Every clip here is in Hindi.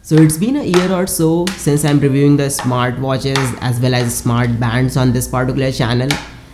So it's been a year or so since I'm reviewing the smartwatches as well as smart bands on this particular channel,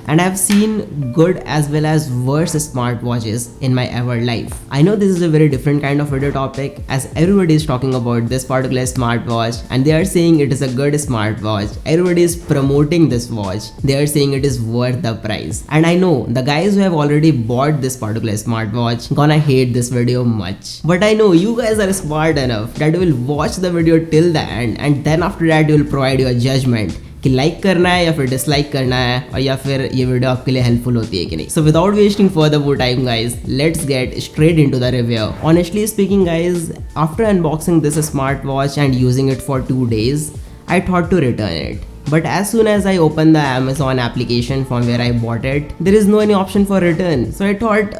and I've seen good as well as worse smartwatches in my ever life. I know this is a very different kind of video topic as everybody is talking about this particular smartwatch and they are saying it is a good smartwatch. Everybody is promoting this watch. They are saying it is worth the price. And I know the guys who have already bought this particular smartwatch gonna hate this video much. But I know you guys are smart enough that you will watch the video till the end and then after that you will provide your judgment कि लाइक करना है या फिर डिसलाइक करना है और या फिर ये वीडियो आपके लिए हेल्पफुल होती है कि नहीं. So without wasting further more time guys, let's get straight into the review. Honestly speaking guys, after unboxing this smart watch and using it for 2 days, I thought to return it. But as soon as I opened the Amazon application from where I bought it, there is no any option for return. So I thought,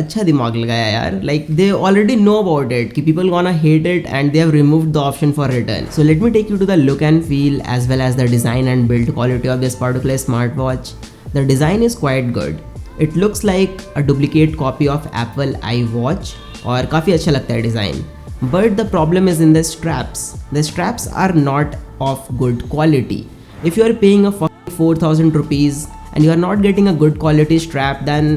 अच्छा दिमाग लगाया यार. Like they already know about it कि people gonna hate it and they have removed the option for return. So let me take you to the look and feel as well as the design and build quality of this particular smartwatch. The design is quite good. It looks like a duplicate copy of Apple iWatch और काफ़ी अच्छा लगता है design. But the problem is in the straps. The straps are not of good quality. If you are paying a 4,000 rupees and you are not getting a good quality strap, then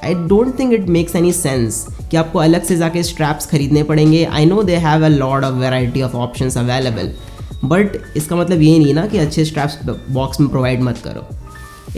I don't think it makes any sense कि आपको अलग से जाके straps खरीदने पड़ेंगे. I know they have a lot of variety of options available, but इसका मतलब ये नहीं ना कि अच्छे straps box में provide मत करो.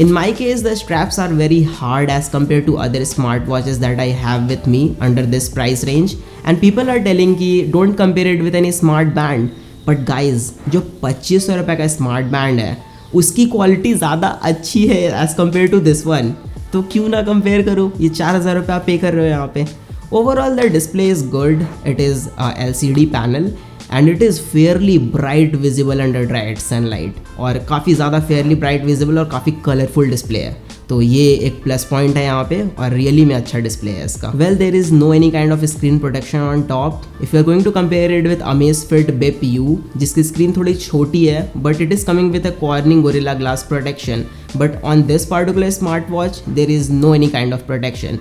In my case, the straps are very hard as compared to other smartwatches that I have with me under this price range, and people are telling कि don't compare it with any smart band. But guys, जो 2500 रुपये का स्मार्ट बैंड है उसकी क्वालिटी ज़्यादा अच्छी है as compare to this one, तो क्यों ना कंपेयर करूँ. ये 4000 रुपये आप पे कर रहे हो यहाँ पे. Overall the display is good. It is LCD panel and it is Fairlie bright visible under direct sunlight, और काफ़ी ज़्यादा फेयरली ब्राइट विजिबल और काफ़ी कलरफुल डिस्प्ले है. तो ये एक प्लस पॉइंट है यहाँ पे और रियली में अच्छा डिस्प्ले है इसका. Well, there is no any kind of screen protection on top. If you are going to compare it with Amazfit Bip U, जिसकी स्क्रीन थोड़ी छोटी है but it is coming with a Corning Gorilla Glass protection. But on this particular smart watch there is no any kind of protection.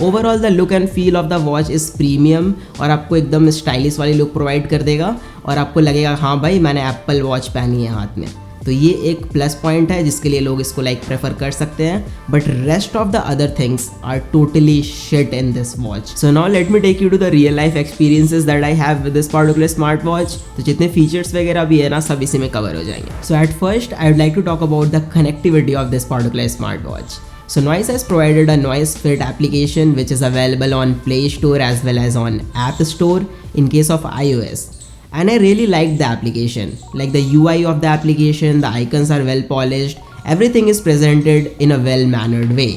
Overall the look and feel of the watch is premium और आपको एकदम स्टाइलिश वाली लुक प्रोवाइड कर देगा और आपको लगेगा हाँ भाई मैंने एप्पल वॉच पहनी है हाथ में. तो ये एक प्लस पॉइंट है जिसके लिए लोग इसको लाइक प्रेफर कर सकते हैं. But rest of the other things are totally shit in this watch. So now let me take you to the real life experiences that I have with this particular smart watch. तो जितने फीचर्स वगैरह भी है ना सब इसी में कवर हो जाएंगे. So at first I would like to talk about the connectivity of this particular smart watch. So Noise has provided a Noise Fit application which is available on Play Store as well as on App Store in case of iOS. And I really liked the application. Like the UI of the application, the icons are well polished, everything is presented in a well mannered way.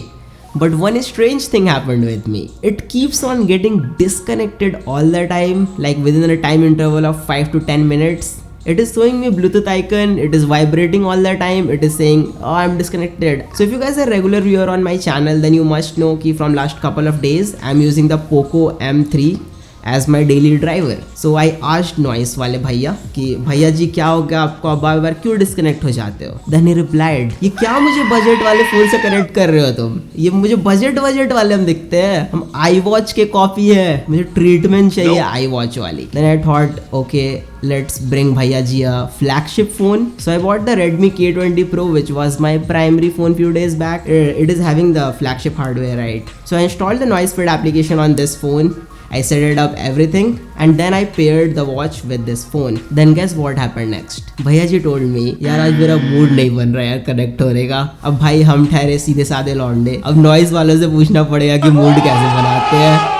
But one strange thing happened with me. It keeps on getting disconnected all the time, like within a time interval of 5 to 10 minutes. It is showing me Bluetooth icon, it is vibrating all the time, it is saying oh I'm disconnected. So if you guys are regular viewer on my channel then you must know कि from last couple of days I'm using the Poco M3 as my daily driver. So I asked Noise वाले भैया कि भैया जी क्या हो गया आपको, अब बार बार क्यों डिस्कनेक्ट हो जाते हो. Then he replied, ये क्या मुझे बजट वाले फोन से कनेक्ट कर रहे हो तुम, ये मुझे बजट वाले हम दिखते हैं, हम iWatch के कॉपी है, मुझे ट्रीटमेंट चाहिए iWatch वाली. Then I thought okay, let's bring भैया जी a flagship phone. So I bought the Redmi K20 Pro which was my primary phone few days back. It is having the flagship hardware, right? So I installed the Noise Fit application on this phone. I set it up everything and then I paired the watch with this phone. Then guess what happened next? भैया जी told me यार आज मेरा मूड नहीं बन रहा है कनेक्ट होने का. अब भाई हम ठहरे सीधे साधे लौंडे, अब नॉइज वालों से पूछना पड़ेगा कि मूड कैसे बनाते हैं.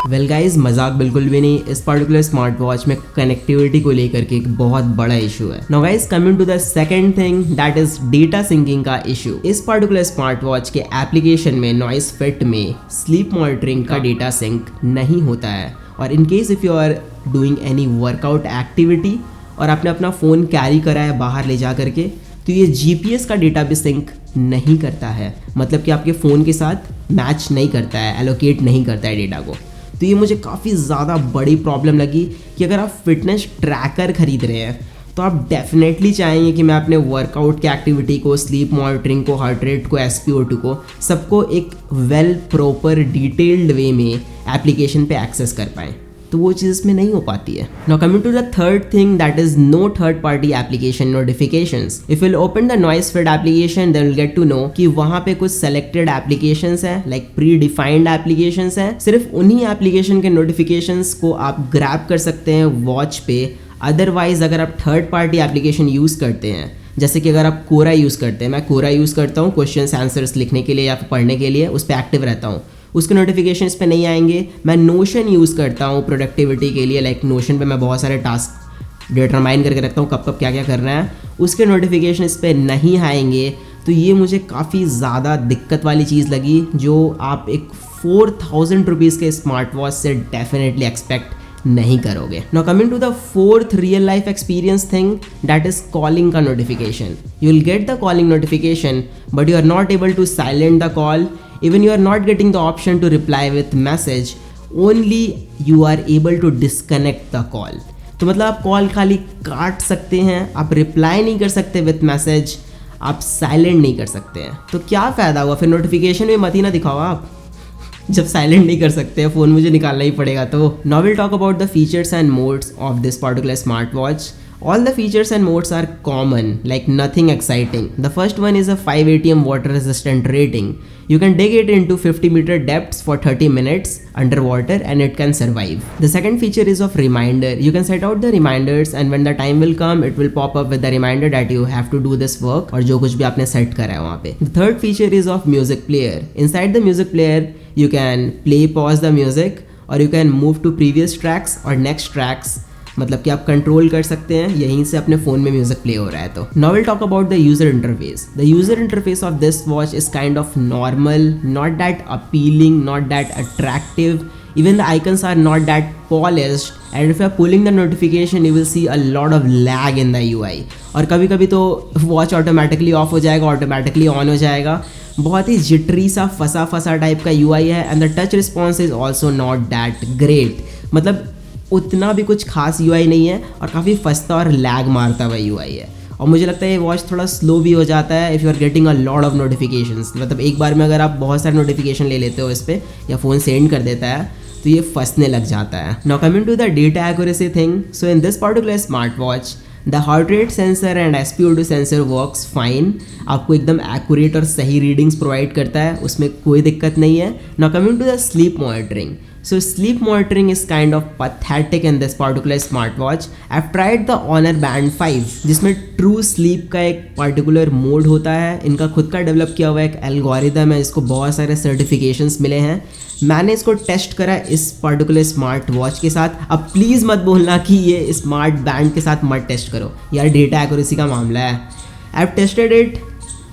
वेल गाइज, मजाक बिल्कुल भी नहीं. इस पर्टिकुलर स्मार्ट वॉच में कनेक्टिविटी को लेकर के एक बहुत बड़ा इशू है. Now guys, coming to the second thing that is data syncing का इशू. इस पर्टिकुलर स्मार्ट वॉच के एप्लीकेशन में नॉइस फिट में स्लीप मॉनिटरिंग का डेटा सिंक नहीं होता है. और in case if you are doing any workout activity और आपने अपना फ़ोन कैरी करा है बाहर ले जा करके, तो ये GPS का डेटा भी सिंक नहीं करता है. मतलब कि आपके फ़ोन के साथ मैच नहीं करता है, एलोकेट नहीं करता है डेटा को. तो ये मुझे काफ़ी ज़्यादा बड़ी प्रॉब्लम लगी कि अगर आप फिटनेस ट्रैकर खरीद रहे हैं तो आप डेफिनेटली चाहेंगे कि मैं अपने वर्कआउट की एक्टिविटी को, स्लीप मॉनिटरिंग को, हार्ट रेट को, SpO2 को, सबको एक वेल प्रॉपर डिटेल्ड वे में एप्लीकेशन पे एक्सेस कर पाएँ. तो वो चीज़ इसमें नहीं हो पाती है। Now coming to the third thing, that is no third party application notifications. If will open the Noise feed application then will get to know कि वहाँ पे कुछ सेलेक्टेड एप्लीकेशंस हैं, लाइक प्री डिफाइंड एप्लीकेशंस हैं। सिर्फ उन्हीं एप्लीकेशन के नोटिफिकेशंस को आप ग्रैब कर सकते हैं वॉच पे। अदरवाइज अगर आप थर्ड पार्टी एप्लीकेशन यूज़ करते हैं, जैसे कि अगर आप कोरा यूज़ करते हैं, मैं कोरा यूज़ करता हूँ क्वेश्चन आंसर्स लिखने के लिए या फिर पढ़ने के लिए, उस पर एक्टिव रहता हूँ, उसके नोटिफिकेशन इस पे नहीं आएंगे। मैं नोशन यूज़ करता हूँ प्रोडक्टिविटी के लिए, लाइक नोशन पे मैं बहुत सारे टास्क डिटरमाइन करके रखता हूँ कब कब क्या क्या करना है, उसके नोटिफिकेशन इस पे नहीं आएंगे। तो ये मुझे काफ़ी ज़्यादा दिक्कत वाली चीज़ लगी, जो आप एक 4000 रुपीज़ के स्मार्ट वॉच से डेफिनेटली एक्सपेक्ट नहीं करोगे। Now coming to the fourth real life experience thing, that is calling का notification. You will get the calling notification but you are not able to silent the call, even you are not getting the option to reply with message, only you are able to disconnect the call। तो मतलब आप कॉल खाली काट सकते हैं, आप रिप्लाई नहीं कर सकते विथ मैसेज, आप साइलेंट नहीं कर सकते हैं। तो क्या फ़ायदा हुआ फिर, नोटिफिकेशन में मत ही ना दिखाओ आप जब साइलेंट नहीं कर सकते, फ़ोन मुझे निकालना ही पड़ेगा। तो now will talk about the features and modes of this particular smart watch. All the features and modes are common, like nothing exciting. The first one is a 5 ATM water resistant rating. You can dig it into 50-meter depths for 30 minutes underwater and it can survive. The second feature is of reminder. You can set out the reminders and when the time will come, it will pop up with the reminder that you have to do this work, और जो कुछ भी आपने सेट करा है वहाँ पे। The third feature is of music player. Inside the music player, you can play, pause the music, or you can move to previous tracks or next tracks, मतलब कि आप कंट्रोल कर सकते हैं यहीं से अपने फ़ोन में म्यूजिक प्ले हो रहा है। तो now will talk about the user interface. The user interface of this watch is kind of normal, not that appealing, not that attractive, even the icons are not that polished, and if you are pulling the notification you will see a lot of lag in the UI, और कभी कभी तो वॉच ऑटोमेटिकली ऑफ हो जाएगा, ऑटोमेटिकली ऑन हो जाएगा, बहुत ही जिटरी सा फंसा फंसा टाइप का UI है। And the touch response is also not that great, मतलब उतना भी कुछ खास UI नहीं है और काफ़ी फंसता और लैग मारता हुआ UI है। और मुझे लगता है ये वॉच थोड़ा स्लो भी हो जाता है if you are getting a lot of notifications, मतलब एक बार में अगर आप बहुत सारे नोटिफिकेशन ले लेते हो इस पर या फ़ोन सेंड कर देता है तो ये फंसने लग जाता है। Now coming to the data accuracy thing, so in this particular smart watch the heart rate sensor and SpO2 sensor works fine, आपको एकदम एक्यूरेट और सही रीडिंग्स प्रोवाइड करता है, उसमें कोई दिक्कत नहीं है। Now coming to the sleep monitoring, so sleep monitoring is kind of pathetic in this particular smartwatch. I've tried the Honor Band 5 जिसमें ट्रू स्लीप का एक पर्टिकुलर मोड होता है, इनका खुद का डेवलप किया हुआ एक एल्गोरिदम है, इसको बहुत सारे सर्टिफिकेशंस मिले हैं। मैंने इसको टेस्ट करा इस पर्टिकुलर स्मार्ट वॉच के साथ। अब प्लीज़ मत बोलना कि ये स्मार्ट बैंड के साथ मत टेस्ट करो यार, डेटा एक्यूरेसी का मामला है। आई हैव टेस्टेड इट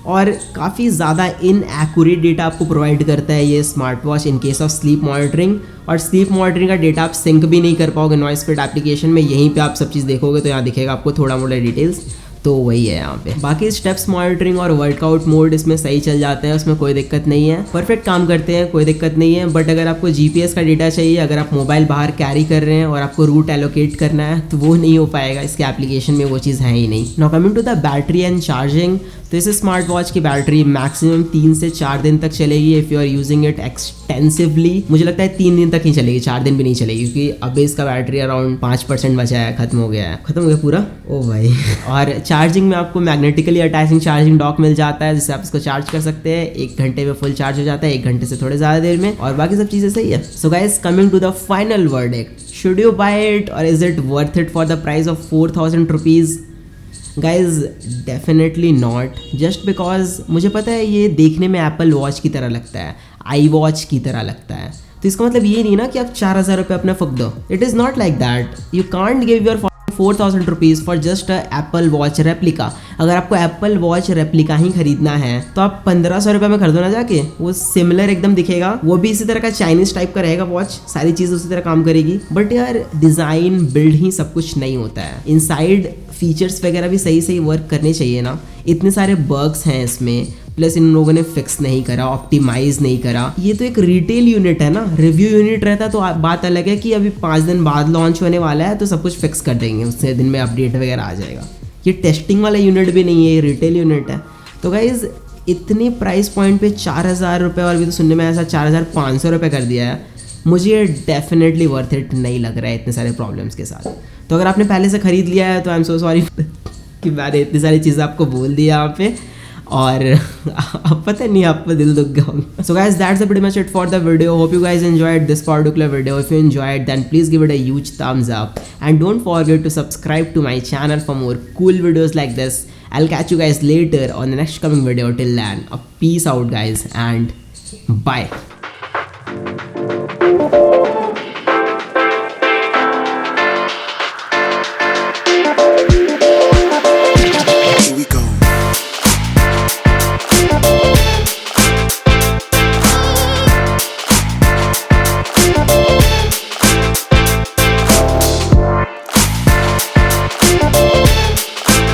और काफ़ी ज़्यादा इनएक्यूरेट डेटा आपको प्रोवाइड करता है ये smart watch in case of sleep monitoring, और स्लीप मॉनिटरिंग का डेटा आप सिंक भी नहीं कर पाओगे नॉइस फिट एप्लीकेशन में। यहीं पे आप सब चीज़ देखोगे तो यहाँ दिखेगा आपको थोड़ा मोड़ा डिटेल्स, तो वही है यहाँ पे। बाकी स्टेप्स मॉनिटरिंग और वर्कआउट मोड इसमें सही चल जाते हैं, उसमें कोई दिक्कत नहीं है, परफेक्ट काम करते हैं, कोई दिक्कत नहीं है। बट अगर आपको GPS का डेटा चाहिए, अगर आप मोबाइल बाहर कैरी कर रहे हैं और आपको रूट एलोकेट करना है तो वो नहीं हो पाएगा, इसके एप्लीकेशन में वो चीज़ है ही नहीं। Now coming to the battery and charging, तो इस स्मार्ट वॉच की बैटरी मैक्सिमम 3 से 4 दिन तक चलेगी if you are using it extensively. मुझे लगता है 3 दिन तक ही चलेगी, 4 दिन भी नहीं चलेगी, क्योंकि अभी इसका बैटरी अराउंड 5% बचा है, खत्म हो गया पूरा। ओ भाई और चार्जिंग में आपको मैग्नेटिकली अटैचिंग चार्जिंग डॉक मिल जाता है, जिससे आप इसको चार्ज कर सकते हैं। 1 घंटे में फुल चार्ज हो जाता है, 1 घंटे से थोड़े ज़्यादा देर में, और बाकी सब चीज़ें सही है। So guys, coming to the final verdict, should you buy it और is it worth it for the price of 4000 rupees? Guys definitely not, just because मुझे पता है ये देखने में एप्पल वॉच की तरह लगता है, आई वॉच की तरह लगता है, तो इसका मतलब ये नहीं ना कि आप 4000 रुपये अपना फूक दो। It is not like that, you can't give your 4000 rupees for just Apple watch replica. अगर आपको एप्पल वॉच रेप्लिका ही खरीदना है तो आप 1500 रुपये में खरीदो ना जाके, वो सिमिलर एकदम दिखेगा, वो भी इसी तरह का चाइनीज टाइप का रहेगा वॉच, सारी चीज़ उसी तरह काम करेगी, बट यार डिज़ाइन बिल्ड ही सब कुछ नहीं होता है, इनसाइड फीचर्स वगैरह भी सही सही वर्क करने चाहिए ना। इतने सारे बग्स हैं इसमें, प्लस इन लोगों ने फिक्स नहीं करा, ऑप्टिमाइज नहीं करा। ये तो एक रिटेल यूनिट है ना, रिव्यू यूनिट रहता तो बात अलग है कि अभी 5 दिन बाद लॉन्च होने वाला है तो सब कुछ फिक्स कर देंगे, उससे दिन में अपडेट वगैरह आ जाएगा। ये टेस्टिंग वाला यूनिट भी नहीं है, ये रिटेल यूनिट है। तो गाइज इतने प्राइस पॉइंट पे 4000 रुपये, और भी तो सुनने में ऐसा 4500 रुपये कर दिया है, मुझे ये डेफिनेटली वर्थ इट नहीं लग रहा है इतने सारे प्रॉब्लम्स के साथ। तो अगर आपने पहले से ख़रीद लिया है तो आई एम सो सॉरी कि मैंने इतनी सारी चीज़ें आपको बोल दी यहाँ पे, और अब पता नहीं आपका दिल दुख गया होगा। So guys, that's pretty much it for the video. Hope you guys enjoyed this particular video. If you enjoyed, then please give it a huge thumbs up and don't forget to subscribe to my channel for more cool videos like this. I'll catch you guys later on the next coming video. Till then, peace out guys and bye.